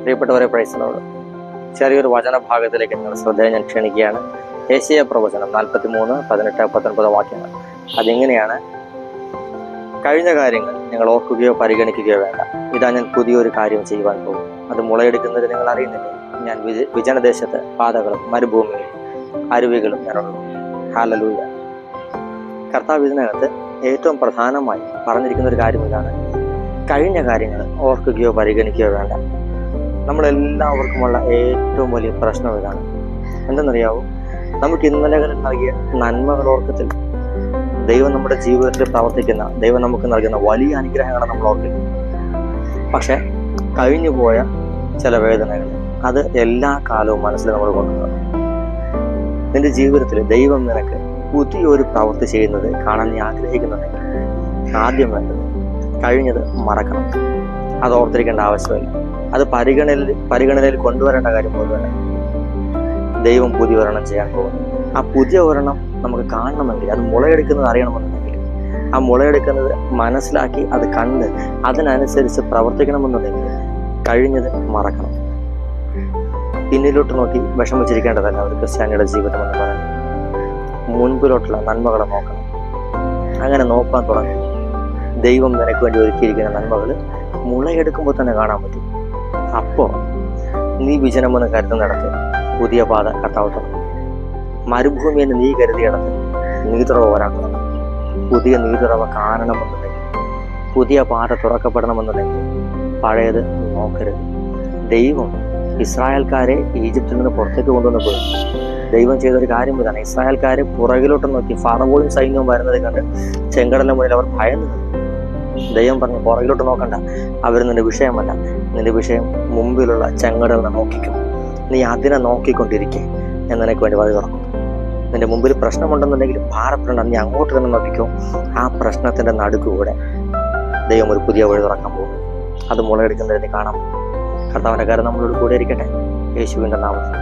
പ്രിയപ്പെട്ടവരെ, പ്രൈസിനോട് ചെറിയൊരു വചനഭാഗത്തിലേക്ക് നിങ്ങൾ ശ്രദ്ധയെ ഞാൻ ക്ഷണിക്കുകയാണ്. യെശയ്യാ പ്രവചനം 43, 18, 19 വാക്യങ്ങൾ. അതിങ്ങനെയാണ്: കഴിഞ്ഞ കാര്യങ്ങൾ നിങ്ങൾ ഓർക്കുകയോ പരിഗണിക്കുകയോ വേണ്ട. ഇതാ ഞാൻ പുതിയൊരു കാര്യം ചെയ്യുവാൻ പോകും. അത് മുളയെടുക്കുന്നത് നിങ്ങൾ അറിയുന്നില്ലേ? ഞാൻ വിജനദേശത്ത് പാതകളും മരുഭൂമിയിൽ അരുവികളും ഞാനുള്ളൂ. ഹല്ലേലൂയ. കർത്താവ് ഇതിനകത്ത് ഏറ്റവും പ്രധാനമായി പറഞ്ഞിരിക്കുന്ന ഒരു കാര്യം ഇതാണ്: കഴിഞ്ഞ കാര്യങ്ങൾ ഓർക്കുകയോ പരിഗണിക്കുകയോ വേണ്ട. നമ്മളെല്ലാവർക്കുമുള്ള ഏറ്റവും വലിയ പ്രശ്നം ഇതാണ്. എന്തെന്നറിയാവോ? നമുക്ക് ഇന്നലകളിൽ നൽകിയ നന്മകൾ ഓർക്കത്തില്ല. ദൈവം നമ്മുടെ ജീവിതത്തിൽ പ്രവർത്തിക്കുന്ന, ദൈവം നമുക്ക് നൽകുന്ന വലിയ അനുഗ്രഹങ്ങളെ നമ്മൾ ഓർക്കില്ല. പക്ഷെ കഴിഞ്ഞു പോയ ചില വേദനകൾ, അത് എല്ലാ കാലവും മനസ്സിൽ നമ്മൾ കൊണ്ടുപോകണം. നിന്റെ ജീവിതത്തിൽ ദൈവം നിനക്ക് പുതിയൊരു പ്രവൃത്തി ചെയ്യുന്നത് കാണാൻ നീ ആഗ്രഹിക്കുന്നുണ്ടെങ്കിൽ ആദ്യം വേണ്ടത് കഴിഞ്ഞത് മറക്കണം. അത് ഓർത്തിരിക്കേണ്ട ആവശ്യമില്ല. അത് പരിഗണനയിൽ കൊണ്ടുവരേണ്ട കാര്യം പോലുമല്ല. ദൈവം പുതിയ ഒരെണ്ണം ചെയ്യാൻ പോകുന്നു. ആ പുതിയ ഒരെണ്ണം നമുക്ക് കാണണമെങ്കിൽ, അത് മുളയെടുക്കുന്നത് അറിയണമെന്നുണ്ടെങ്കിൽ, ആ മുളയെടുക്കുന്നത് മനസ്സിലാക്കി അത് കണ്ട് അതിനനുസരിച്ച് പ്രവർത്തിക്കണമെന്നുണ്ടെങ്കിൽ കഴിഞ്ഞത് മറക്കണം. പിന്നിലോട്ട് നോക്കി വിഷമിച്ചിരിക്കേണ്ടതല്ല ഒരു ക്രിസ്ത്യാനിയുടെ ജീവിതം എന്ന് പറയുന്നത്. മുൻപിലോട്ടുള്ള നന്മകളെ നോക്കണം. അങ്ങനെ നോക്കാൻ തുടങ്ങി ദൈവം നിനക്ക് വേണ്ടി ഒരുക്കിയിരിക്കുന്ന നന്മകൾ മുളയെടുക്കുമ്പോൾ തന്നെ കാണാൻ പറ്റും. അപ്പോൾ നീ വിജനമെന്ന് കരുതുന്നിടത്ത് പുതിയ പാത കർത്താവ് തുറക്കും. മരുഭൂമി എന്ന് നീ കരുതിയിടത്ത് നീതുറവ വരാൻ തുടങ്ങും. പുതിയ നീതുറവ കാണണമെന്നുണ്ടെങ്കിൽ, പുതിയ പാത തുറക്കപ്പെടണമെന്നുണ്ടെങ്കിൽ പഴയത് നോക്കരുത്. ദൈവം ഇസ്രായേൽക്കാരെ ഈജിപ്തിൽ നിന്ന് പുറത്തേക്ക് കൊണ്ടുവന്നപ്പോൾ ദൈവം ചെയ്തൊരു കാര്യം ഇതാണ്: ഇസ്രായേൽക്കാരെ പുറകിലോട്ട് നോക്കി ഫറവോയും സൈന്യവും വരുന്നത് കണ്ട് ചെങ്കടലിന് മുന്നിൽ അവർ ഭയന്നു. ദൈവം പറഞ്ഞു, പുറകിലോട്ട് നോക്കണ്ട, അവർ നിന്റെ വിഷയമല്ല. നിന്റെ വിഷയം മുമ്പിലുള്ള ചെങ്കടലിനെ നോക്കിക്കും. നീ അതിനെ നോക്കിക്കൊണ്ടിരിക്കേ എന്നെനിക്ക് വേണ്ടി വഴി തുറക്കും. നിന്റെ മുമ്പിൽ പ്രശ്നമുണ്ടെന്നുണ്ടെങ്കിൽ ഭാരപ്പെടേണ്ട, നീ അങ്ങോട്ട് തന്നെ നോക്കിക്കും. ആ പ്രശ്നത്തിന്റെ നടുക്കൂടെ ദൈവം ഒരു പുതിയ വഴി തുറക്കാൻ പോകും. അത് മുളയെടുക്കുന്നതിന് കാണാം. കർത്താവിന്റെ കാര്യം നമ്മളോട് കൂടെ ഇരിക്കട്ടെ. യേശുവിന്റെ നാമത്തിൽ.